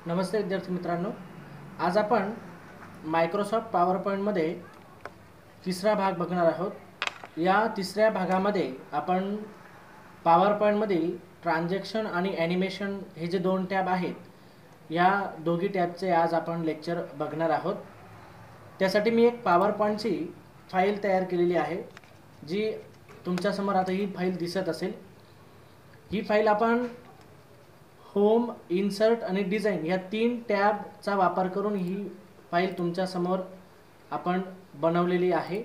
नमस्ते विद्यार्थी मित्रांनो, आज आपण मायक्रोसॉफ्ट पॉवर पॉईंटमध्ये तिसरा भाग बघणार आहोत। या तिसऱ्या भागामध्ये आपण पॉवर पॉईंटमधील ट्रान्झॅक्शन आणि ॲनिमेशन हे जे दोन टॅब आहेत, या दोघी टॅबचे आज आपण लेक्चर बघणार आहोत। त्यासाठी मी एक पॉवर पॉईंटची फाईल तयार केलेली आहे, जी तुमच्यासमोर आता ही फाईल दिसत असेल। ही फाईल आपण होम, इन्सर्ट आणि डिझाइन या तीन टॅबचा वापर करून ही फाईल तुमच्या समोर आपण बनवलेली आहे।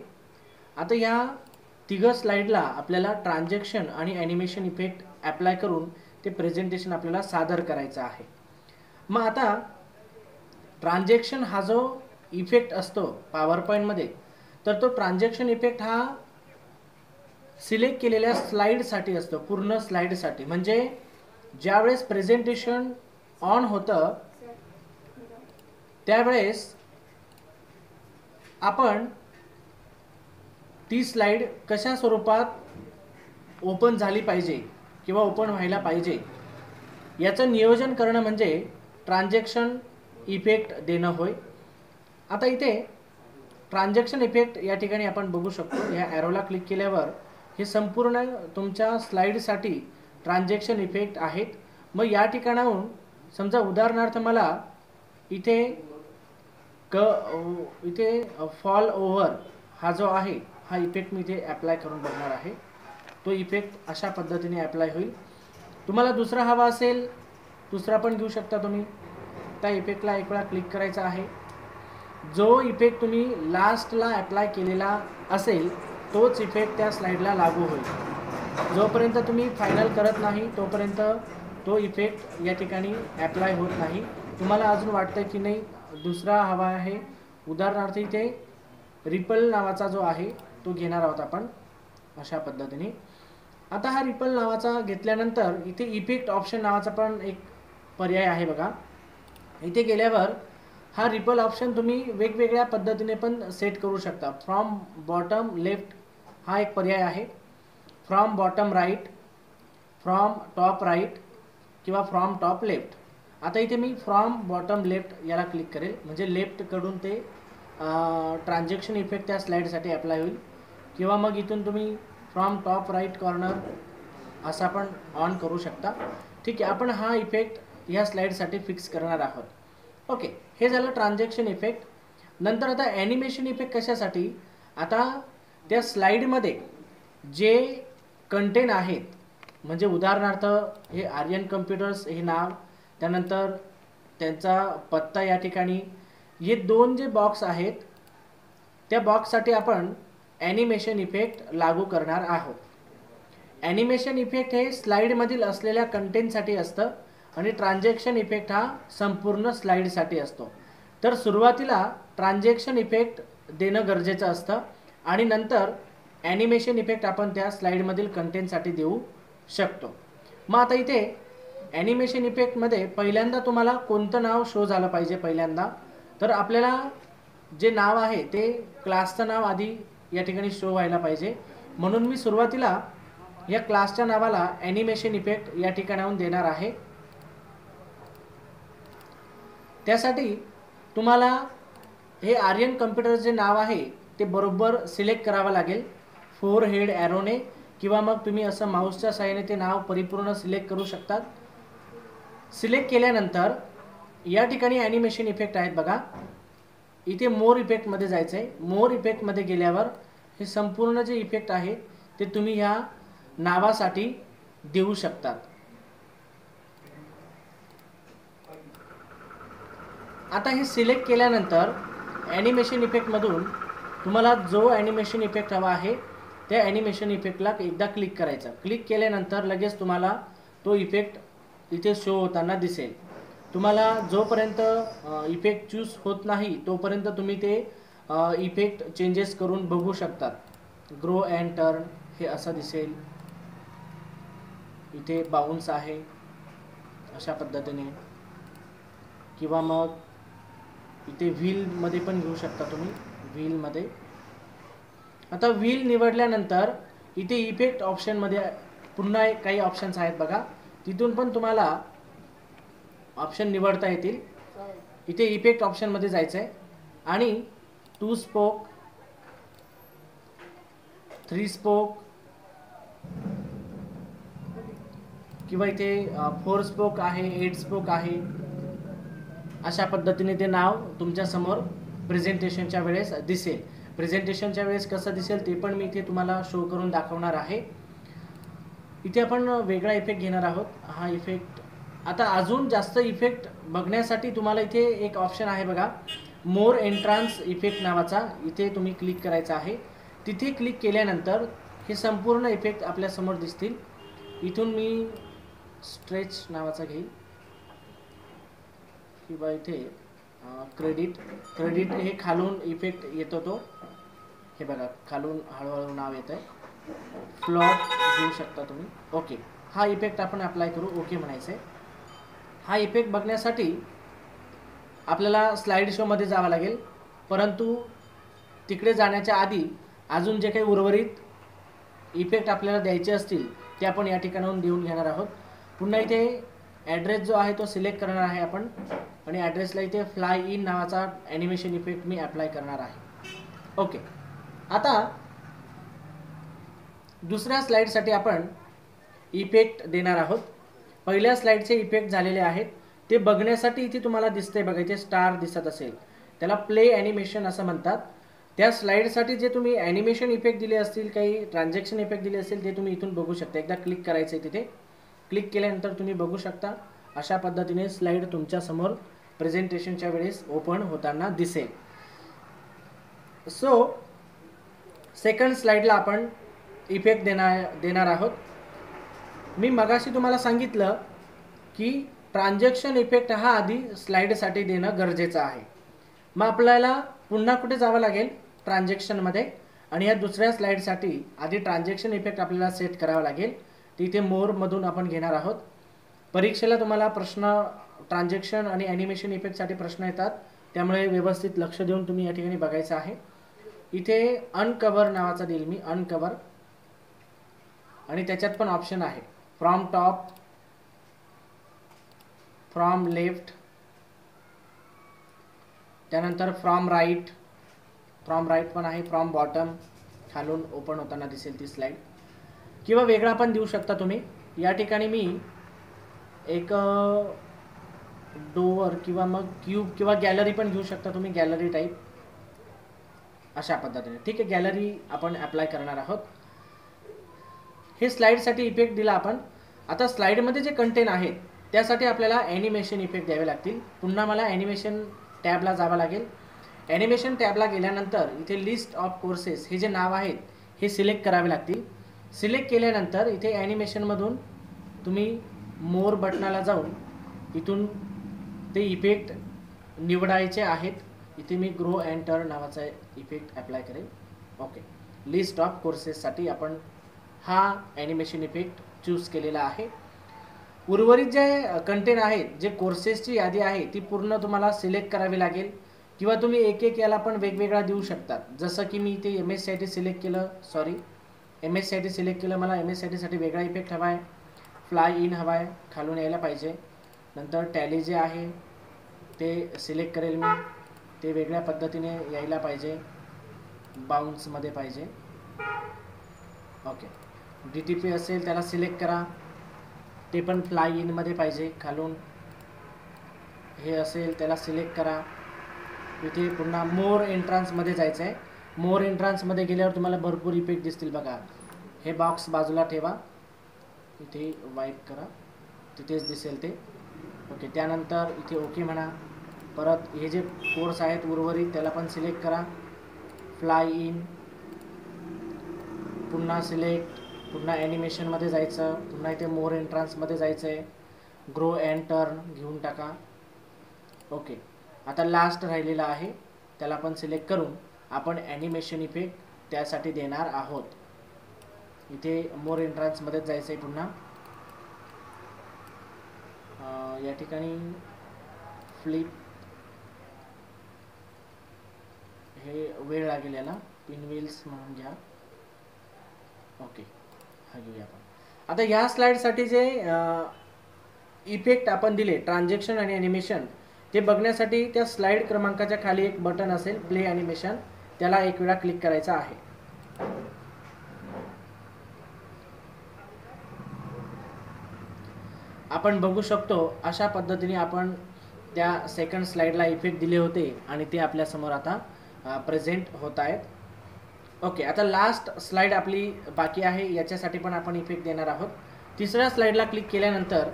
आता या तिघ स्लाइडला आपल्याला ट्रान्झॅक्शन आणि ॲनिमेशन इफेक्ट अप्लाय करून ते प्रेझेंटेशन आपल्याला सादर करायचं आहे। मग आता ट्रान्झॅक्शन हा जो इफेक्ट असतो पॉवर पॉईंटमध्ये, तर तो ट्रान्झॅक्शन इफेक्ट हा सिलेक्ट केलेल्या स्लाइडसाठी असतो, पूर्ण स्लाइडसाठी। म्हणजे ज्यावेळेस प्रेझेंटेशन ऑन होतं त्यावेळेस आपण ती स्लाइड कशा स्वरूपात ओपन झाली पाहिजे किंवा ओपन व्हायला पाहिजे याचं नियोजन करणं म्हणजे ट्रान्झॅक्शन इफेक्ट देणं होय। आता इथे ट्रान्झॅक्शन इफेक्ट या ठिकाणी आपण बघू शकतो। या ॲरोला क्लिक केल्यावर हे संपूर्ण तुमच्या स्लाइडसाठी ट्रान्झॅक्शन इफेक्ट आहेत। मग या ठिकाणाहून समजा उदाहरणार्थ मला इथे फॉल ओव्हर हा जो आहे हा इफेक्ट मी इथे अप्लाय करून बघणार आहे। तो इफेक्ट अशा पद्धतीने अप्लाय होईल। तुम्हाला दुसरा हवा असेल दुसरा पण घेऊ शकता तुम्ही। त्या इफेक्टला एक वेळा क्लिक करायचा आहे। जो इफेक्ट तुम्ही लास्टला अप्लाय केलेला असेल तोच इफेक्ट त्या स्लाइडला लागू होईल। जोपर्यंत तुम्ही फायनल करत नाही तोपर्यंत तो इफेक्ट या ठिकाणी अप्लाय होत नाही। तुम्हाला अजून वाटतं की नाही दुसरा हवा आहे, उदाहरणार्थ इथे रिपल नावाचा जो आहे तो घेणार आहोत आपण अशा पद्धतीने। आता हा रिपल नावाचा घेतल्यानंतर इथे इफेक्ट ऑप्शन नावाचा पण एक पर्याय आहे बघा। इथे गेल्यावर हा रिपल ऑप्शन तुम्ही वेगवेगळ्या पद्धतीने पण सेट करू शकता। फ्रॉम बॉटम लेफ्ट हा एक पर्याय आहे, from bottom right, from top right किंवा फ्रॉम टॉप लेफ्ट। आता इथे मी फ्रॉम बॉटम लेफ्ट याला क्लिक करेल, म्हणजे लेफ्टकडून ते ट्रान्झॅक्शन इफेक्ट त्या स्लाइडसाठी अप्लाय होईल। किंवा मग इथून तुम्ही फ्रॉम टॉप राईट कॉर्नर असा पण ऑन करू शकता। ठीक आहे, आपण हा इफेक्ट या स्लाइडसाठी फिक्स करणार आहोत। ओके, हे झालं ट्रान्झॅक्शन इफेक्ट। नंतर आता ॲनिमेशन इफेक्ट कशासाठी? आता त्या स्लाइडमध्ये जे कंटेंट आहेत, म्हणजे उदाहरणार्थ हे आर्यन कम्प्युटर्स हे नाव, त्यानंतर त्यांचा पत्ता या ठिकाणी, हे दोन जे बॉक्स आहेत त्या बॉक्ससाठी आपण ॲनिमेशन इफेक्ट लागू करणार आहोत। ॲनिमेशन इफेक्ट हे स्लाइडमधील असलेल्या कंटेंटसाठी असतं आणि ट्रान्झॅक्शन इफेक्ट हा संपूर्ण स्लाइडसाठी असतो। तर सुरुवातीला ट्रान्झॅक्शन इफेक्ट देणं गरजेचं असतं आणि नंतर ॲनिमेशन इफेक्ट आपण त्या स्लाइडमधील कंटेंटसाठी देऊ शकतो। मग आता इथे ॲनिमेशन इफेक्टमध्ये पहिल्यांदा तुम्हाला कोणतं नाव शो झालं पाहिजे? पहिल्यांदा तर आपल्याला जे नाव आहे ते क्लासचं नाव आधी या ठिकाणी शो व्हायला पाहिजे। म्हणून मी सुरुवातीला या क्लासच्या नावाला ॲनिमेशन इफेक्ट या ठिकाणाहून देणार आहे। त्यासाठी तुम्हाला हे आर्यन कम्प्युटर जे नाव आहे ते बरोबर सिलेक्ट करावं लागेल फोर हेड ॲरोने, किंवा मग तुम्ही असं माऊसच्या साहाय्याने ते नाव परिपूर्ण सिलेक्ट करू शकतात। सिलेक्ट केल्यानंतर या ठिकाणी ॲनिमेशन इफेक्ट आहेत बघा, इथे मोर इफेक्टमध्ये जायचं आहे। मोर इफेक्टमध्ये गेल्यावर हे संपूर्ण जे इफेक्ट आहे ते तुम्ही ह्या नावासाठी देऊ शकतात। आता हे सिलेक्ट केल्यानंतर ॲनिमेशन इफेक्टमधून तुम्हाला जो ॲनिमेशन इफेक्ट हवा आहे त्या ॲनिमेशन इफेक्टला एकदा क्लिक करायचं। क्लिक केल्यानंतर लगेच तुम्हाला तो इफेक्ट इथे शो होताना दिसेल। तुम्हाला जोपर्यंत इफेक्ट चूज होत नाही तोपर्यंत तुम्ही ते इफेक्ट चेंजेस करून बघू शकतात। ग्रो अँड टर्न हे असं दिसेल, इथे बाउन्स आहे अशा पद्धतीने, किंवा मग इथे व्हीलमध्ये पण घेऊ शकता तुम्ही, व्हीलमध्ये। आता व्हील निवडल्यानंतर इथे इफेक्ट ऑप्शनमध्ये पुन्हा काही ऑप्शन्स आहेत बघा, तिथून पण तुम्हाला ऑप्शन निवडता येतील. इथे इफेक्ट ऑप्शनमध्ये जायचं आहे आणि 2 स्पोक, 3 स्पोक किंवा इथे 4 स्पोक आहे, 8 स्पोक आहे, अशा पद्धतीने ते नाव तुमच्या समोर प्रेझेंटेशनच्या वेळेस दिसेल. प्रेझेंटेशनच्या वेळेस कसं दिसेल ते पण मी इथे तुम्हाला शो करून दाखवणार आहे. इथे आपण वेगळा इफेक्ट घेणार आहोत. हा इफेक्ट आता अजून जास्त इफेक्ट बघण्यासाठी तुम्हाला इथे एक ऑप्शन आहे बघा, मोर एंट्रान्स इफेक्ट नावाचा. इथे तुम्ही क्लिक करायचं आहे. तिथे क्लिक केल्यानंतर हे संपूर्ण इफेक्ट आपल्या समोर दिसतील. इथून मी स्ट्रेच नावाचा घेईल किंवा इथे क्रेडिट हे खालून इफेक्ट येतो तो, हे बघा खालून हळूहळू नाव येत आहे. फ्लॉट घेऊ शकता तुम्ही. ओके, हा इफेक्ट आपण अप्लाय करू. ओके म्हणायचं आहे. हा इफेक्ट बघण्यासाठी आपल्याला स्लाइड शोमध्ये जावं लागेल, परंतु तिकडे जाण्याच्या आधी अजून जे काही उर्वरित इफेक्ट आपल्याला द्यायचे असतील ते आपण या ठिकाणाहून देऊन घेणार आहोत. पुन्हा इथे ॲड्रेस जो आहे तो सिलेक्ट करणार आहे आपण आणि ॲड्रेसला इथे फ्लाय इन नावाचा ॲनिमेशन इफेक्ट मी अप्लाय करणार आहे. ओके, आता दुसऱ्या स्लाइडसाठी आपण इफेक्ट देणार आहोत. पहिल्या स्लाइडचे इफेक्ट झालेले आहेत ते बघण्यासाठी इथे तुम्हाला दिसतंय बघा, इथे स्टार दिसत असेल, त्याला प्ले ॲनिमेशन असं म्हणतात. त्या स्लाइडसाठी जे तुम्ही ॲनिमेशन इफेक्ट दिले असतील, काही ट्रान्झॅक्शन इफेक्ट दिले असतील ते तुम्ही इथून बघू शकता. एकदा क्लिक करायचं आहे. तिथे क्लिक केल्यानंतर तुम्ही बघू शकता अशा पद्धतीने स्लाइड तुमच्या समोर प्रेझेंटेशनच्या वेळेस ओपन होताना दिसेल. सो सेकंड स्लाइडला आपण इफेक्ट देणार आहोत. मी मगाशी तुम्हाला सांगितलं की ट्रान्झॅक्शन इफेक्ट हा आधी स्लाइडसाठी देणं गरजेचं आहे. मग आपल्याला पुन्हा कुठे जावं लागेल, ट्रान्झॅक्शनमध्ये, आणि या दुसऱ्या स्लाइडसाठी आधी ट्रान्झॅक्शन इफेक्ट आपल्याला सेट करावा लागेल. तिथे मोरमधून आपण घेणार आहोत. परीक्षेला तुम्हाला प्रश्न ट्रान्झॅक्शन आणि ॲनिमेशन इफेक्टसाठी प्रश्न येतात, त्यामुळे व्यवस्थित लक्ष देऊन तुम्ही या ठिकाणी बघायचं आहे. इथे अनकवर नावाचा देईल मी, अनकवर, आणि त्याच्यात पण ऑप्शन आहे फ्रॉम टॉप, फ्रॉम लेफ्ट, त्यानंतर फ्रॉम राईट पण आहे, फ्रॉम बॉटम, खालून ओपन होताना दिसेल ती स्लाइड, किंवा वेगळा पण देऊ शकता तुम्ही. या ठिकाणी मी एक डोअर किंवा मग क्यूब किंवा गॅलरी पण घेऊ शकता तुम्ही, गॅलरी टाईप, अशा पद्धतीने. ठीक आहे, गॅलरी आपण अप्लाय करणार आहोत. हे स्लाइडसाठी इफेक्ट दिला आपण. आता स्लाइडमध्ये जे कंटेंट आहे त्यासाठी आपल्याला ॲनिमेशन इफेक्ट द्यावे लागतील. पुन्हा मला ॲनिमेशन टॅबला जावं लागेल. ॲनिमेशन टॅबला गेल्यानंतर इथे लिस्ट ऑफ कोर्सेस हे जे नाव आहेत हे सिलेक्ट करावे लागतील. सिलेक्ट केल्यानंतर इथे ॲनिमेशनमधून तुम्ही मोर बटनाला जाऊन इथून ते इफेक्ट निवडायचे आहेत. इथे मी ग्रो अँड टर्न नावाचा इफेक्ट अप्लाय करेल. ओके, लिस्ट ऑफ कोर्सेससाठी आपण हा ॲनिमेशन इफेक्ट चूज केलेला आहे. उर्वरित जे कंटेंट आहेत, जे कोर्सेसची यादी आहे ती पूर्ण तुम्हाला सिलेक्ट करावी लागेल, किंवा तुम्ही एक एक याला पण वेगवेगळा देऊ शकता. जसं की मी इथे MSCIT सिलेक्ट केलं, MSCIT सिलेक्ट केलं, मला MSCIT साठी वेगळा इफेक्ट हवा आहे, फ्लाय इन हवा आहे, खालून यायला पाहिजे. नंतर टॅली जे आहे ते सिलेक्ट करेल मी, ते वेगळ्या पद्धतीने यायला पाहिजे, बाउन्समध्ये पाहिजे. ओके, DTP असेल त्याला सिलेक्ट करा, ते पण फ्लाय इनमध्ये पाहिजे, खालून हे असेल त्याला सिलेक्ट करा. इथे पुन्हा मोर एंट्रान्समध्ये जायचं आहे. मोर एंट्रान्समध्ये गेल्यावर तुम्हाला भरपूर इफेक्ट दिसतील बघा. हे बॉक्स बाजूला ठेवा, इथे वाईप करा, तिथेच दिसेल ते. ओके, त्यानंतर इथे ओके म्हणा. परत हे जे कोर्स आहेत उर्वरित त्याला पण सिलेक्ट करा, फ्लाय इन, पुन्हा सिलेक्ट, पुन्हा ॲनिमेशनमध्ये जायचं, पुन्हा इथे मोर एंट्रान्समध्ये जायचं आहे, ग्रो अँड टर्न घेऊन टाका. ओके, आता लास्ट राहिलेला आहे त्याला पण सिलेक्ट करून आपण ॲनिमेशन इफेक्ट त्यासाठी देणार आहोत. इथे मोर एंट्रान्समध्येच जायचं आहे पुन्हा. या ठिकाणी फ्लिप, हे वेळ लागेल याला, पिनव्हील्स म्हणून घ्या. ओके, हा घेऊया आपण. आता ह्या स्लाइडसाठी जे इफेक्ट आपण दिले ट्रान्झॅक्शन आणि ॲनिमेशन ते बघण्यासाठी त्या स्लाइड क्रमांकाच्या खाली एक बटन असेल प्ले ॲनिमेशन, त्याला एक वेळा क्लिक करायचा आहे. आपण बघू शकतो अशा पद्धतीने आपण त्या सेकंड स्लाइडला इफेक्ट दिले होते आणि ते आपल्या समोर आता प्रेझेंट होत आहेत. ओके, आता लास्ट स्लाइड आपली बाकी आहे, याच्यासाठी पण आपण इफेक्ट देणार आहोत. तिसऱ्या स्लाइडला क्लिक केल्यानंतर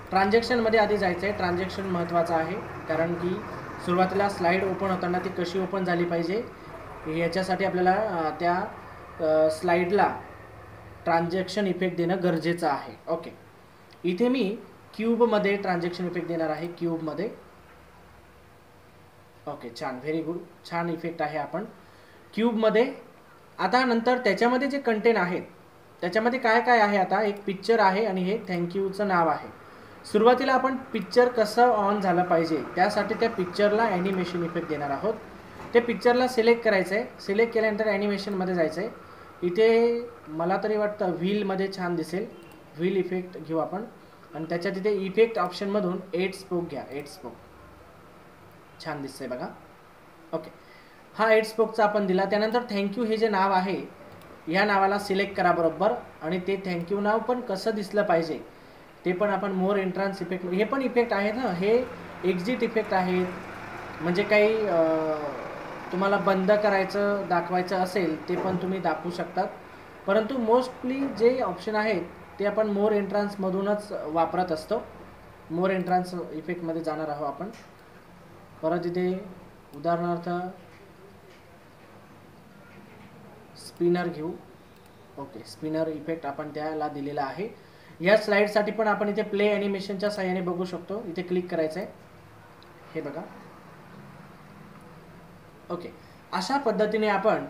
ट्रान्झॅक्शनमध्ये आधी जायचं आहे. ट्रान्झॅक्शन महत्त्वाचं आहे कारण की सुरुवातीला स्लाइड ओपन होताना ती कशी ओपन झाली पाहिजे याच्यासाठी आपल्याला त्या स्लाइडला ट्रान्झॅक्शन इफेक्ट देणं गरजेचं आहे. ओके, इथे मी क्यूबमध्ये ट्रान्झॅक्शन इफेक्ट देणार आहे, क्यूबमध्ये. ओके, छान, व्हेरी गुड, छान इफेक्ट आहे आपण क्यूबमध्ये. आता नंतर त्याच्यामध्ये जे कंटेंट आहेत त्याच्यामध्ये काय काय आहे, आता एक पिक्चर आहे आणि हे थँक्यूचं नाव आहे. सुरुवातीला आपण पिक्चर कसं ऑन झालं पाहिजे त्यासाठी त्या पिक्चरला ॲनिमेशन इफेक्ट देणार आहोत. ते पिक्चरला सिलेक्ट करायचं आहे. सिलेक्ट केल्यानंतर ॲनिमेशनमध्ये जायचं आहे. इथे मला तरी वाटतं व्हीलमध्ये छान दिसेल, व्हील इफेक्ट घेऊ आपण आणि त्याच्या तिथे इफेक्ट ऑप्शनमधून 8 स्पोक घ्या. 8 स्पोक छान दिसतंय बघा. ओके, हा 8 स्पोकचा आपण दिला. त्यानंतर थँक्यू हे जे नाव आहे या नावाला सिलेक्ट करा बरोबर आणि ते थँक्यू नाव पण कसं दिसलं पाहिजे ते पण आपण मोर एंट्रान्स इफेक्ट, हे पण इफेक्ट आहेत ना, हे एक्झिट इफेक्ट आहेत. म्हणजे काही तुम्हाला बंद करायचं दाखवायचं असेल ते पण तुम्ही दाखवू शकतात, परंतु मोस्टली जे ऑप्शन आहेत ते आपण मोर एंट्रान्समधूनच वापरत असतो. मोर एंट्रान्स इफेक्टमध्ये जाणार आहोत आपण. परत इथे उदाहरणार्थ स्पिनर घेऊ. ओके, स्पिनर इफेक्ट आपण त्याला दिलेला आहे. या स्लाइडसाठी पण आपण इथे प्ले ॲनिमेशनच्या साहाय्याने बघू शकतो. इथे क्लिक करायचं आहे, हे बघा. ओके, अशा पद्धतीने आपण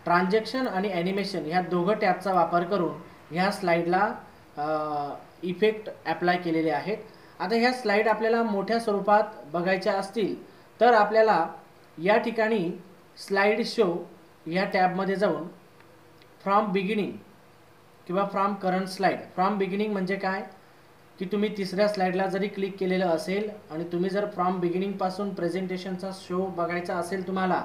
ट्रान्झॅक्शन आणि ॲनिमेशन ह्या दोघं टॅबचा वापर करून ह्या स्लाइडला इफेक्ट ॲप्लाय केलेले आहेत. आता ह्या स्लाइड आपल्याला मोठ्या स्वरूपात बघायच्या असतील तर आपल्याला या ठिकाणी स्लाइड शो या टॅबमध्ये जाऊन फ्रॉम बिगिनिंग किंवा from current slide. From beginning म्हणजे काय की तुम्ही तिसऱ्या स्लाइडला जरी क्लिक केलेलं असेल आणि तुम्ही जर फ्रॉम बिगिनिंगपासून प्रेझेंटेशनचा शो बघायचा असेल, तुम्हाला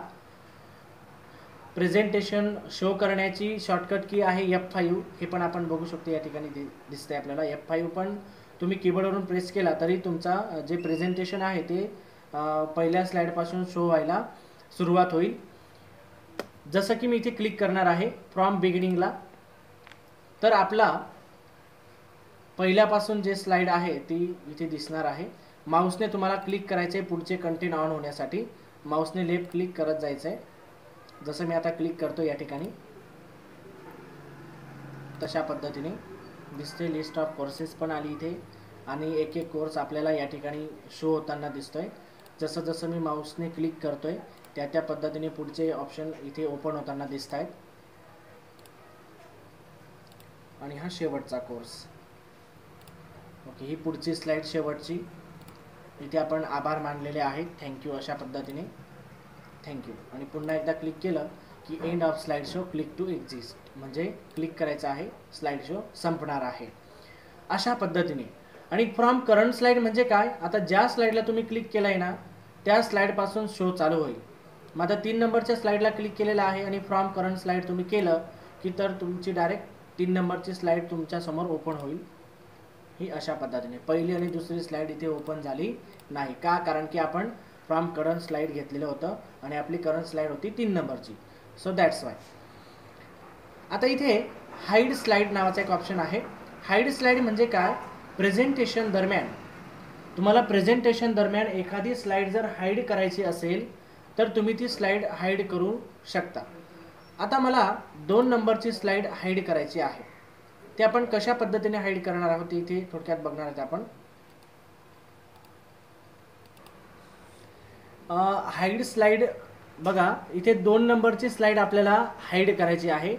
प्रेझेंटेशन शो करण्याची शॉर्टकट की आहे F5, हे पण आपण बघू शकतो. या ठिकाणी दिसतंय आपल्याला F5 पण तुम्ही कीबोर्डवरून प्रेस केला तरी तुमचा जे प्रेझेंटेशन आहे ते पहिल्या स्लाइडपासून शो व्हायला सुरुवात होईल. जसं की मी इथे क्लिक करणार आहे फ्रॉम बिगिनिंगला, तर आपला पहिल्यापासून जे स्लाइड आहे ती इथे दिसणार आहे. माऊसने तुम्हाला क्लिक करायचे पुढचे कंटेंट ऑन होण्यासाठी. माऊसने लेफ्ट क्लिक करत जायचं आहे. जसं मी आता क्लिक करतो या ठिकाणी तशा पद्धतीने दिसते. लिस्ट ऑफ कोर्सेस पण आली इथे आणि एक एक कोर्स आपल्याला या ठिकाणी शो होताना दिसतोय. जसं जसं मी माऊसने क्लिक करतोय त्या त्या पद्धतीने पुढचे ऑप्शन इथे ओपन होताना दिसत आहेत. आणि हा शेवटचा कोर्स. ओके, ही पुढची स्लाइड शेवटची. इथे आपण आभार मानलेले आहेत, थँक्यू अशा पद्धतीने, थँक्यू. आणि पुन्हा एकदा क्लिक केलं की end of slide show, click to exist, म्हणजे क्लिक करायचं आहे, स्लाइड शो संपणार आहे अशा पद्धतीने. आणि फ्रॉम करंट स्लाइड म्हणजे काय, आता ज्या स्लाइडला तुम्ही क्लिक केलं आहे ना त्या स्लाइडपासून शो चालू होईल. मग आता 3 नंबरच्या स्लाइडला क्लिक केलेलं आहे आणि फ्रॉम करंट स्लाइड तुम्ही केलं की तर तुमची डायरेक्ट 3 नंबरची स्लाइड तुमच्यासमोर ओपन होईल. ही अशा पद्धतीने पहिली आणि दुसरी स्लाइड इथे ओपन झाली नाही का, कारण की आपण फ्रॉम करंट स्लाइड घेतलेलं होतं आणि आपली करंट स्लाइड होती 3 नंबरची. So that's why. आता इथे हाईड स्लाइड नावाचा एक ऑप्शन आहे. हाईड स्लाइड म्हणजे काय, प्रेझेंटेशन दरम्यान तुम्हाला प्रेझेंटेशन दरम्यान एखादी स्लाइड जर हाईड करायची असेल तर तुम्ही ती स्लाइड हाईड करू शकता. आता मला 2 नंबरची स्लाइड हाईड करायची आहे. ते आपण कशा पद्धतीने हाईड करणार आहोत ते इथे थोडक्यात बघणार आहोत आपण. हाईड स्लाइड बघा, इथे 2 नंबरची स्लाइड आपल्याला हाईड करायची आहे.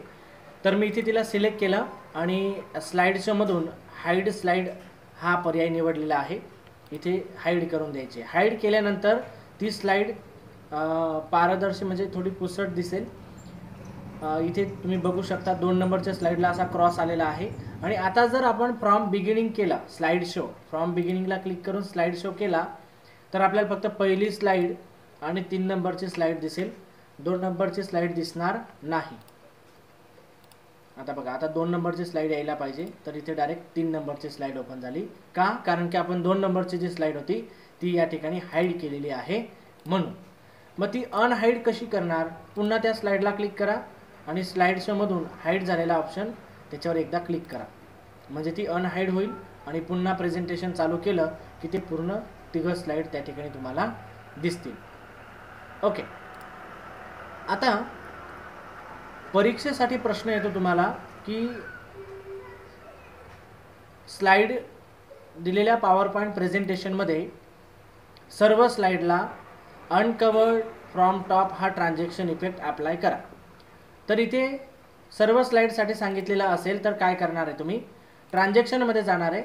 तर मी इथे तिला सिलेक्ट केलं आणि स्लाइड शोमधून हाईड स्लाइड हा पर्याय निवडलेला आहे. इथे हाईड करून द्यायची. हाईड केल्यानंतर ती स्लाइड पारदर्शी म्हणजे थोडी पुसट दिसेल. इथे तुम्ही बघू शकता 2 नंबरच्या स्लाईडला असा क्रॉस आलेला आहे. आणि आता जर आपण फ्रॉम बिगिनिंग केला, स्लाइड शो फ्रॉम बिगिनिंगला क्लिक करून स्लाइड शो केला तर आपल्याला फक्त पहिली स्लाइड आणि 3 नंबरची स्लाइड दिसेल, 2 नंबरची स्लाइड दिसणार नाही. आता बघा, आता 2 नंबरची स्लाइड यायला पाहिजे, तर इथे डायरेक्ट 3 नंबरची स्लाइड ओपन झाली. का? कारण की आपण 2 नंबरची जी स्लाइड होती ती या ठिकाणी हाईड केलेली आहे म्हणून. मग ती अनहाईड कशी करणार? पुन्हा त्या स्लाइडला क्लिक करा आणि स्लाइड शोमधून हाईड झालेला ऑप्शन त्याच्यावर एकदा क्लिक करा, म्हणजे ती अनहाईड होईल. आणि पुन्हा प्रेझेंटेशन चालू केलं की ते पूर्ण तिघं स्लाइड त्या ठिकाणी तुम्हाला दिसतील. ओके, आता परीक्षेसाठी प्रश्न येतो तुम्हाला की स्लाइड दिलेल्या पॉवर पॉईंट प्रेझेंटेशनमध्ये सर्व स्लाइडला अनकवर्ड फ्रॉम टॉप हा ट्रान्झॅक्शन इफेक्ट अप्लाय करा. तर इथे सर्व स्लाइडसाठी सांगितलेलं असेल तर काय करणार आहे, तुम्ही ट्रान्झॅक्शनमध्ये जाणार आहे,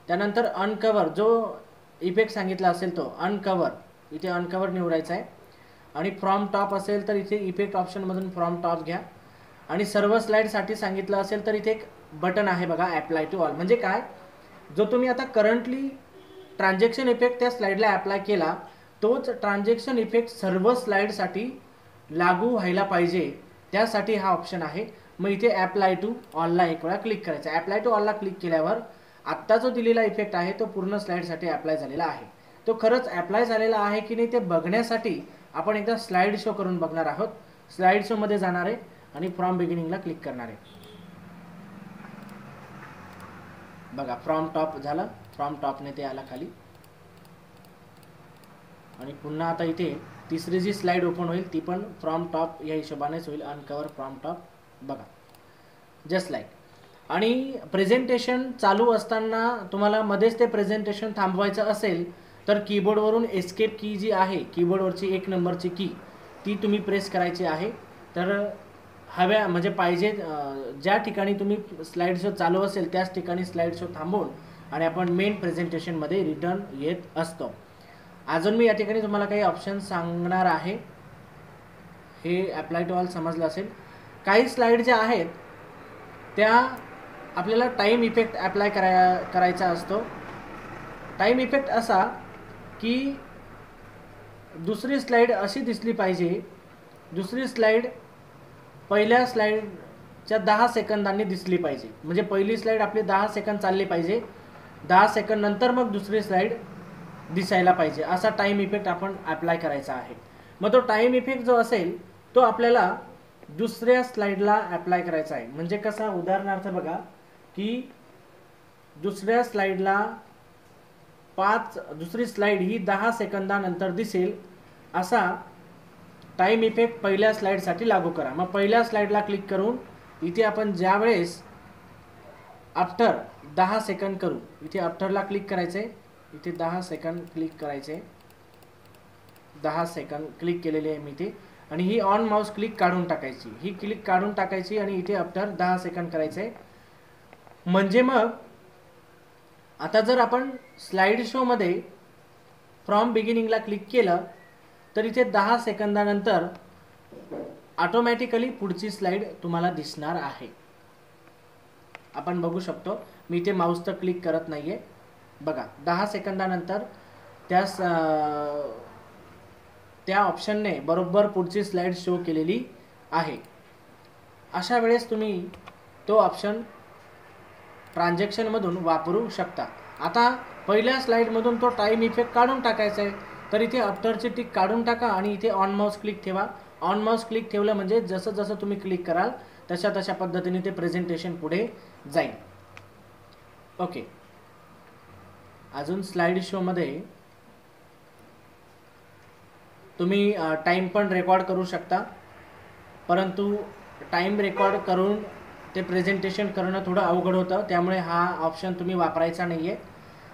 त्यानंतर अनकवर जो इफेक्ट सांगितला असेल तो अनकवर, इथे अनकवर निवडायचा आहे. आणि फ्रॉम टॉप असेल तर इथे इफेक्ट ऑप्शनमधून फ्रॉम टॉप घ्या. आणि सर्व स्लाइडसाठी सांगितलं असेल तर इथे एक बटन आहे बघा, अप्लाय टू ऑल. म्हणजे काय, जो तुम्ही आता करंटली ट्रान्झॅक्शन इफेक्ट त्या स्लाइडला अप्लाय केला तोच ट्रान्झॅक्शन इफेक्ट सर्व स्लाइडसाठी लागू व्हायला पाहिजे, त्यासाठी हा ऑप्शन आहे. मग इथे अप्लाय टू ऑलला एक वेळा क्लिक करायचं. अप्लाय टू ऑलला क्लिक केल्यावर आत्ता जो दिलेला इफेक्ट आहे तो पूर्ण स्लाइडसाठी अप्लाय झालेला आहे. तो खरंच अप्लाय झालेला आहे की नाही ते बघण्यासाठी आपण एकदा स्लाइड शो करून बघणार आहोत. स्लाइड शोमध्ये जाणार आहे आणि फ्रॉम बिगिनिंगला क्लिक करणार आहे. बघा, फ्रॉम टॉप झालं, फ्रॉम टॉपने ते आला खाली. आणि पुन्हा आता इथे तिसरी जी स्लाइड ओपन होईल ती पण फ्रॉम टॉप या हिशोबानेच होईल, अनकवर फ्रॉम टॉप. बघा, जस्ट लाईक. आणि प्रेझेंटेशन चालू असताना तुम्हाला मध्येच ते प्रेझेंटेशन थांबवायचं असेल तर कीबोर्डवरून एस्केप की जी आहे, कीबोर्डवरची 1 नंबरची की, ती तुम्ही प्रेस करायची आहे. तर हव्या म्हणजे पाहिजे ज्या ठिकाणी तुम्ही स्लाइड शो चालू असेल त्याच ठिकाणी स्लाइड शो थांबवून आणि आपण मेन प्रेझेंटेशनमध्ये रिटर्न येत असतो. अजून मी या ठिकाणी तुम्हाला काही ऑप्शन सांगणार आहे. हे अप्लाय टू ऑल समजलं असेल. काही स्लाइड ज्या आहेत त्या आपल्याला टाईम इफेक्ट अप्लाय करायचा असतो. टाईम इफेक्ट असा की दुसरी स्लाइड अशी दिसली पाहिजे, दुसरी स्लाइड पहिल्या स्लाइडच्या 10 सेकंदांनी दिसली पाहिजे. म्हणजे पहिली स्लाइड आपली 10 सेकंद चालली पाहिजे, 10 सेकंद नंतर मग दुसरी स्लाइड दिसायला पाहिजे, असा टाईम इफेक्ट आपण अप्लाय करायचा आहे. मग तो टाईम इफेक्ट जो असेल तो आपल्याला दुसऱ्या स्लाइडला अप्लाय करायचा आहे. म्हणजे कसा, उदाहरणार्थ बघा की दुसऱ्या स्लाइडला दुसरी स्लाइड ही 10 सेकंदानंतर दिसेल असा टाईम इफेक्ट पहिल्या स्लाइडसाठी लागू करा. मग पहिल्या स्लाइडला क्लिक करून इथे आपण ज्या वेळेस आफ्टर 10 सेकंद करू, इथे आफ्टरला क्लिक करायचे, इथे 10 सेकंद क्लिक करायचे, 10 सेकंद क्लिक केलेले आहे मी इथे. आणि ही ऑन माऊस क्लिक काढून टाकायची, ही क्लिक काढून टाकायची आणि इथे आफ्टर 10 सेकंद करायचे. म्हणजे मग आता जर आपण स्लाइड शोमध्ये फ्रॉम बिगिनिंगला क्लिक केलं तर इथे 10 सेकंदानंतर ऑटोमॅटिकली पुढची स्लाइड तुम्हाला दिसणार आहे. आपण बघू शकतो, मी इथे माऊसचं क्लिक करत नाहीये. बघा, 10 सेकंदानंतर त्या ऑप्शनने बरोबर पुढची स्लाइड शो केलेली आहे. अशा वेळेस तुम्ही तो ऑप्शन ट्रान्झॅक्शनमधून वापरू शकता. आता पहिल्या स्लाइडमधून तो टाईम इफेक्ट काढून टाकायचा आहे तर इथे आफ्टरची टिक काढून टाका आणि इथे ऑन माऊस क्लिक ठेवा. ऑन माऊस क्लिक ठेवलं म्हणजे जसं जसं तुम्ही क्लिक कराल तशा तशा पद्धतीने ते प्रेझेंटेशन पुढे जाईल. ओके, अजून स्लाइड शोमध्ये तुम्ही टाईम पण रेकॉर्ड करू शकता, परंतु टाईम रेकॉर्ड करून ते प्रेझेंटेशन करणं थोडं अवघड होतं, त्यामुळे हा ऑप्शन तुम्ही वापरायचा नाही आहे.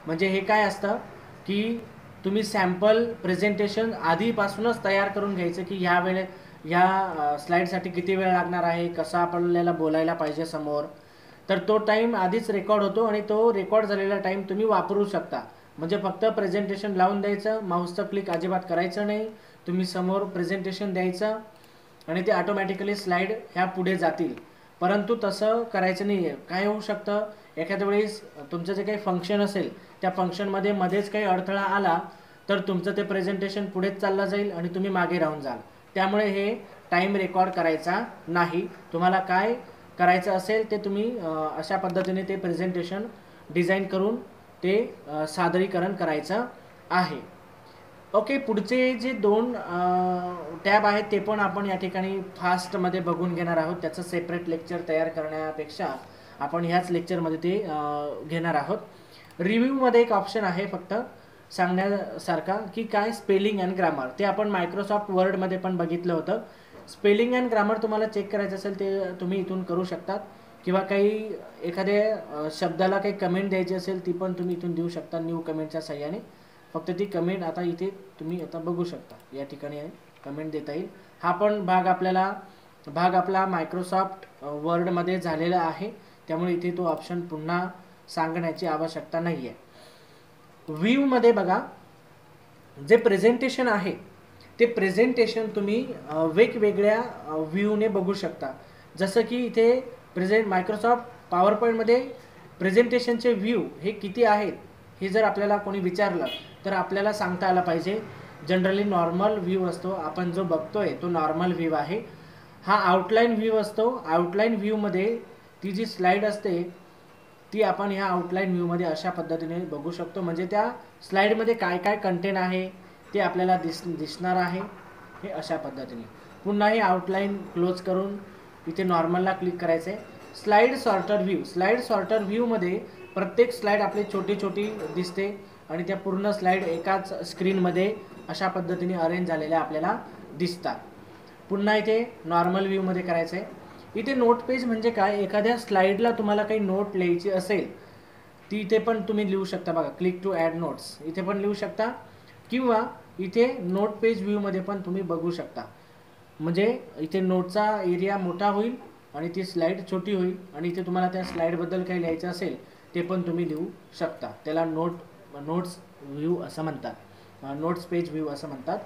म्हणजे हे काय असतं की तुम्ही सॅम्पल प्रेझेंटेशन आधीपासूनच तयार करून घ्यायचं की ह्या स्लाइडसाठी किती वेळ लागणार आहे, कसं आपल्याला बोलायला पाहिजे समोर. तर तो टाईम आधीच रेकॉर्ड होतो आणि तो रेकॉर्ड झालेला टाईम तुम्ही वापरू शकता. म्हणजे फक्त प्रेझेंटेशन लावून द्यायचं, माऊसचं क्लिक अजिबात करायचं नाही, तुम्ही समोर प्रेझेंटेशन द्यायचं आणि ते ऑटोमॅटिकली स्लाईड ह्या पुढे जातील. परंतु तसं करायचं नाही आहे. काय होऊ शकतं, एखाद्या वेळेस तुमचं जे काही फंक्शन असेल त्या फंक्शनमध्ये मध्येच काही अडथळा आला तर तुमचं ते प्रेझेंटेशन पुढेच चाललं जाईल आणि तुम्ही मागे राहून जाल. त्यामुळे हे टाईम रेकॉर्ड करायचा नाही. तुम्हाला काय करायचं असेल ते तुम्ही अशा पद्धतीने ते प्रेझेंटेशन डिझाईन करून ते सादरीकरण करायचं आहे. ओके, पुढचे जे 2 टॅब आहेत ते पण आपण या ठिकाणी फास्टमध्ये बघून घेणार आहोत. त्याचं सेपरेट लेक्चर तयार करण्यापेक्षा आपण ह्याच लेक्चरमध्ये ते घेणार आहोत. रिव्ह्यूमध्ये एक ऑप्शन आहे फक्त सांगण्यासारखा की काय स्पेलिंग अँड ग्रामर. ते आपण मायक्रोसॉफ्ट वर्डमध्ये पण बघितलं होतं. स्पेलिंग अँड ग्रामर तुम्हाला चेक करायचं असेल ते तुम्ही इथून करू शकतात, किंवा काही एखाद्या शब्दाला काही कमेंट द्यायची असेल ती पण तुम्ही इथून देऊ शकता न्यू कमेंटच्या साह्याने. फक्त ती कमेंट आता इथे तुम्ही आता बघू शकता, या ठिकाणी कमेंट देता येईल. हा पण भाग आपला मायक्रोसॉफ्ट वर्डमध्ये झालेला आहे, त्यामुळे इथे तो ऑप्शन पुन्हा सांगण्याची आवश्यकता नाही आहे. व्ह्यूमध्ये बघा, जे प्रेझेंटेशन आहे ते प्रेझेंटेशन तुम्ही वेगवेगळ्या व्ह्यूने बघू शकता. जसं की इथे मायक्रोसॉफ्ट पॉवर पॉईंटमध्ये प्रेझेंटेशनचे व्ह्यू हे किती आहेत हे जर आपल्याला कोणी विचारलं तर आपल्याला सांगता आलं पाहिजे. जनरली नॉर्मल व्ह्यू असतो, आपण जो बघतोय तो नॉर्मल व्ह्यू आहे. हा आउटलाईन व्ह्यू असतो. आउटलाईन व्ह्यूमध्ये ती जी स्लाईड असते ती आपण ह्या आउटलाईन व्ह्यूमध्ये अशा पद्धतीने बघू शकतो. म्हणजे त्या स्लाईडमध्ये काय काय कंटेंट आहे ते आपल्याला दिसणार आहे हे अशा पद्धतीने. पुन्हा हे आउटलाईन क्लोज करून इथे नॉर्मलला क्लिक करायचं आहे. Slide sorter view. Slide sorter व्ह्यूमध्ये प्रत्येक स्लाईड आपली छोटी छोटी दिसते आणि त्या पूर्ण स्लाईड एकाच स्क्रीनमध्ये अशा पद्धतीने अरेंज झालेल्या आपल्याला दिसतात. पुन्हा इथे नॉर्मल व्ह्यूमध्ये करायचं आहे. इथे नोट पेज म्हणजे काय, एखाद्या स्लाईडला तुम्हाला काही नोट लिहायची असेल ती इथे पण तुम्ही लिहू शकता. बघा, क्लिक टू ॲड नोट्स इथे पण लिहू शकता, किंवा इथे नोट पेज व्ह्यूमध्ये पण तुम्ही बघू शकता. म्हणजे इथे नोटचा एरिया मोठा होईल आणि ती स्लाईड छोटी होईल, आणि इथे तुम्हाला त्या स्लाईडबद्दल काही लिहायचं असेल ते पण तुम्ही लिहू शकता. त्याला नोट्स व्ह्यू असं म्हणतात, नोट्स पेज व्ह्यू असं म्हणतात.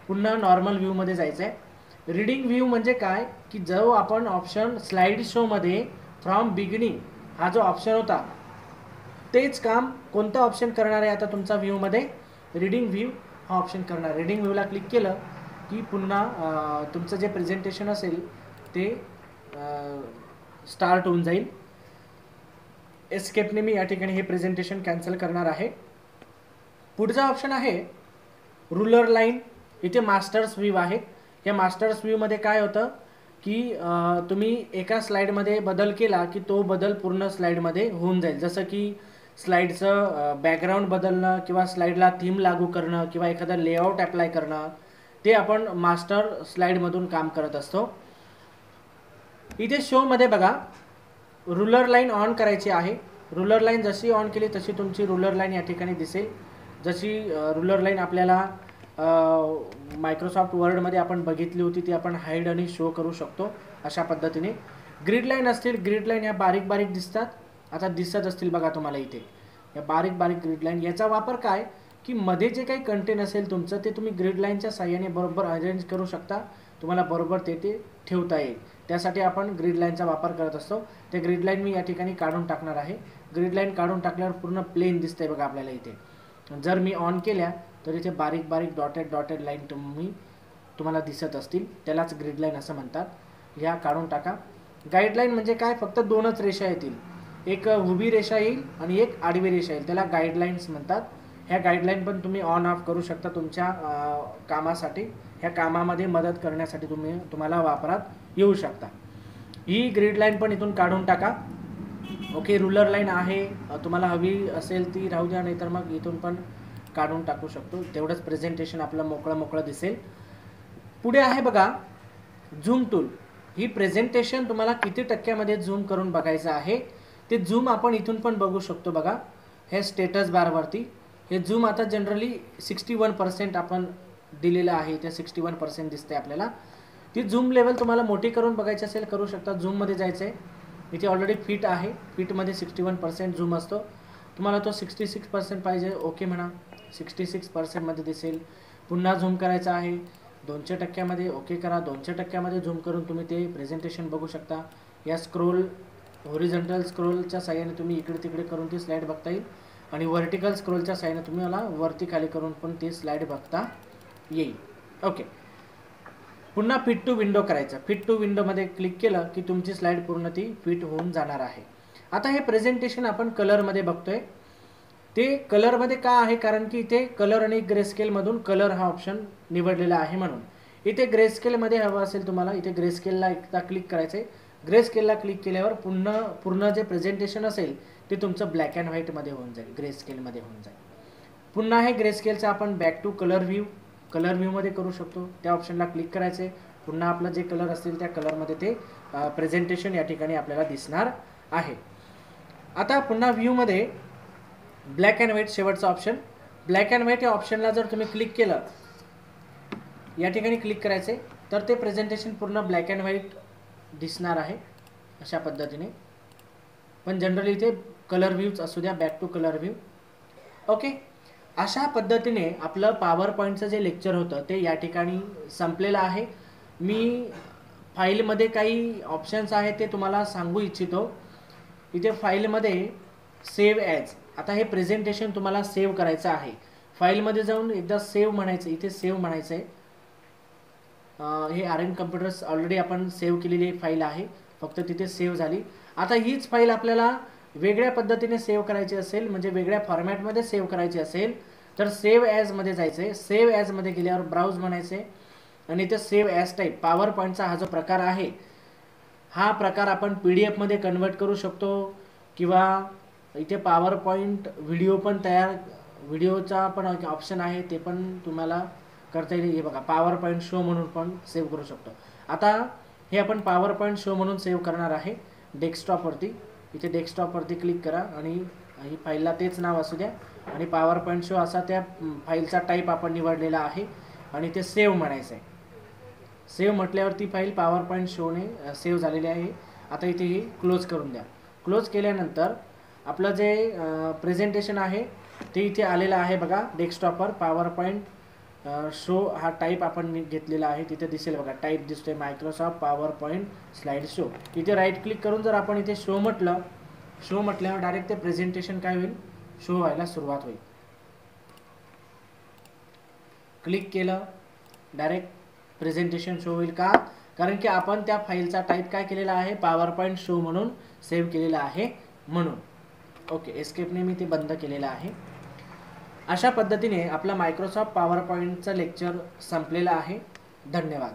पुन्हा नॉर्मल व्ह्यूमध्ये जायचं आहे. रीडिंग व्ह्यू म्हणजे काय की जो आपण ऑप्शन स्लाईड शोमध्ये फ्रॉम बिगिनिंग हा जो ऑप्शन होता तेच काम कोणतं ऑप्शन करणार आहे आता तुमचा व्ह्यूमध्ये, रीडिंग व्ह्यू हा ऑप्शन करणार. रीडिंग व्ह्यूला क्लिक केलं की पुन्हा तुमचं जे प्रेझेंटेशन असेल ते स्टार्ट होऊन जाईल. एस्केपने मी या ठिकाणी हे प्रेझेंटेशन कॅन्सल करणार आहे. पुढचा ऑप्शन आहे रुलर लाईन. इथे मास्टर्स व्ह्यू आहे. या मास्टर्स व्ह्यूमध्ये काय होतं की तुम्ही एका स्लाईडमध्ये बदल केला की तो बदल पूर्ण स्लाईडमध्ये होऊन जाईल. जसं की स्लाईडचं बॅकग्राऊंड बदलणं, किंवा स्लाईडला थीम लागू करणं, किंवा एखादं लेआउट अप्लाय करणं, ते आपण मास्टर स्लाईडमधून काम करत असतो. इथे शोमध्ये बघा, रुलर लाईन ऑन करायची आहे. रुलर लाईन जशी ऑन केली तशी तुमची रुलर लाईन या ठिकाणी दिसेल. जशी रुलर लाईन आपल्याला मायक्रोसॉफ्ट वर्डमध्ये आपण बघितली होती ती आपण हाईड आणि शो करू शकतो अशा पद्धतीने. ग्रीड लाईन असतील, ग्रीड लाईन ह्या बारीक बारीक दिसतात. आता दिसत असतील बघा तुम्हाला इथे या बारीक बारीक ग्रीड लाईन. याचा वापर काय की मध्ये जे काही कंटेंट असेल तुमचं ते तुम्ही ग्रीड लाईनच्या साह्याने बरोबर अरेंज करू शकता. तुम्हाला बरोबर ते ठेवता येईल. त्यासाठी आपण ग्रीड लाईनचा वापर करत असतो. ते ग्रीड लाईन मी या ठिकाणी काढून टाकणार आहे. ग्रीड लाईन काढून टाकल्यावर पूर्ण प्लेन दिसतंय बघा आपल्याला इथे. जर मी ऑन केल्या तर इथे बारीक बारीक डॉटेड लाईन तुम्हाला दिसत असतील, त्यालाच ग्रीड लाईन असं म्हणतात. ह्या काढून टाका. गाईडलाईन म्हणजे काय, फक्त 2च रेषा येतील. एक उभी रेषा येईल आणि एक आडवी रेषा येईल, त्याला गाईडलाईन्स म्हणतात. ह्या गाईडलाईन पण तुम्ही ऑन ऑफ करू शकता तुमच्या कामासाठी. ह्या कामामध्ये मदत करण्यासाठी तुम्हाला वापरात येऊ शकता. ही ग्रीड लाईन पण इथून काढून टाका. ओके, रुलर लाईन आहे, तुम्हाला हवी असेल ती राहू द्या, नाहीतर मग इथून पण काढून टाकू शकतो. तेवढंच प्रेझेंटेशन आपलं मोकळं दिसेल. पुढे आहे बघा झूम टूल. ही प्रेझेंटेशन तुम्हाला किती टक्क्यामध्ये झूम करून बघायचं आहे ते झूम आपण इथून पण बघू शकतो. बघा हे स्टेटस बारवरती हे झूम आता जनरली 61% आपण दिलेलं आहे. ते 61% दिसते आपल्याला. ती झूम लेवल तुम्हाला मोठी करून बघायची असेल करू शकता. झूममध्ये जायचं आहे. इथे ऑलरेडी फिट आहे. फिटमध्ये 61% झूम असतो. तुम्हाला तो 66% पाहिजे, ओके म्हणा. 66% मध्ये दिसेल. पुन्हा झूम करायचा आहे. 200% ओके करा. 200% झूम करून तुम्ही ते प्रेझेंटेशन बघू शकता. या स्क्रोल हॉरिझॉन्टल स्क्रोलच्या साहाय्याने तुम्ही इकडे तिकडे करून ती स्लाईड बघता येईल आणि व्हर्टिकल स्क्रोलच्या साहाय्याने तुम्ही मला वरती खाली करून पण ती स्लाईड बघता येईल. ओके. पुन्हा फिट टू विंडो करायचं. फिट टू विंडोमध्ये क्लिक केलं की तुमची स्लाईड पूर्ण ती फिट होऊन जाणार आहे. आता हे प्रेझेंटेशन आपण कलरमध्ये बघतोय. ते कलरमध्ये का आहे, कारण की इथे कलर आणि ग्रेस्केलमधून कलर हा ऑप्शन निवडलेला आहे म्हणून. इथे ग्रेस्केलमध्ये हवं असेल तुम्हाला, इथे ग्रेस्केलला एकदा क्लिक करायचं आहे. ग्रेस्केलला क्लिक केल्यावर पूर्ण जे प्रेझेंटेशन असेल ते तुमचं ब्लॅक अँड व्हाईटमध्ये होऊन जाईल, ग्रेस्केलमध्ये होऊन जाईल. पुन्हा हे ग्रेस्केलचं आपण बॅक टू कलर व्ह्यूमध्ये करू शकतो. त्या ऑप्शनला क्लिक करायचं आहे. पुन्हा आपलं जे कलर असतील त्या कलरमध्ये ते प्रेझेंटेशन या ठिकाणी आपल्याला दिसणार आहे. आता पुन्हा व्ह्यूमध्ये ब्लॅक अँड व्हाईट शेवटचा ऑप्शन. ब्लॅक अँड व्हाईट या ऑप्शनला जर तुम्ही क्लिक केलं, या ठिकाणी क्लिक करायचे, तर ते प्रेझेंटेशन पूर्ण ब्लॅक अँड व्हाईट दिसणार आहे अशा पद्धतीने. पण जनरली इथे कलर व्ह्यूच असू द्या, back to colour view. Okay. अशा पद्धतीने आपलं पॉवर पॉईंटचं जे लेक्चर होतं ते या ठिकाणी संपलेलं आहे. मी फाईलमध्ये काही ऑप्शन्स आहेत ते तुम्हाला सांगू इच्छितो. इथे फाईलमध्ये सेव्ह ॲज, आता हे प्रेझेंटेशन तुम्हाला सेव्ह करायचं आहे. फाईलमध्ये जाऊन एकदा सेव्ह म्हणायचं, इथे सेव्ह म्हणायचं आहे. हे RM कम्प्युटर्स ऑलरेडी आपण सेव्ह केलेली एक फाईल आहे, फक्त तिथे सेव्ह झाली. आता हीच फाईल आपल्याला वेगळ्या पद्धतीने सेव्ह करायची असेल, म्हणजे वेगळ्या फॉर्मॅटमध्ये सेव्ह करायची असेल, तर सेव्ह ॲजमध्ये जायचं आहे. सेव्ह ॲजमध्ये गेल्यावर ब्राउज म्हणायचं आहे आणि इथे सेव्ह ॲज टाईप. पॉवर पॉईंटचा हा जो प्रकार आहे, हा प्रकार आपण PDF मध्ये कन्वर्ट करू शकतो किंवा इथे पॉवर पॉईंट व्हिडिओ पण व्हिडिओचा पण ऑप्शन आहे, ते पण तुम्हाला करता येईल. हे बघा, पॉवर पॉईंट शो म्हणून पण सेव्ह करू शकतो. आता हे आपण पॉवर पॉईंट शो म्हणून सेव्ह करणार आहे डेस्कटॉपवरती. इथे डेस्कटॉपवरती क्लिक करा आणि ही फाईलला तेच नाव असू द्या आणि पॉवर पॉईंट शो असा त्या फाईलचा टाईप आपण निवडलेला आहे आणि ते सेव्ह म्हणायचं आहे. सेव्ह म्हटल्यावर ती फाईल पॉवर पॉईंट शोने सेव्ह झालेली आहे. आता इथे ही क्लोज करून द्या. क्लोज केल्यानंतर आपलं जे प्रेझेंटेशन आहे ते इथे आलेलं आहे बघा डेस्कटॉपवर. पॉवर पॉईंट शो हा टाईप आपण घेतलेला आहे, तिथे दिसेल बघा, टाईप दिसतोय Microsoft power point slide show. इथे राईट क्लिक करून जर आपण इथे शो म्हटलं, शो म्हटल्यावर डायरेक्ट ते प्रेझेंटेशन काय होईल, शो व्हायला सुरुवात होईल. क्लिक केलं, डायरेक्ट प्रेझेंटेशन शो होईल. का? कारण की आपण त्या फाईलचा टाईप काय केलेला आहे, पॉवर पॉईंट शो म्हणून सेव्ह केलेला आहे म्हणून. ओके, एस्केपने मी ते बंद केलेलं आहे. अशा पद्धतीने आपला मायक्रोसॉफ्ट पॉवर पॉईंटचं लेक्चर संपलेलं आहे. धन्यवाद.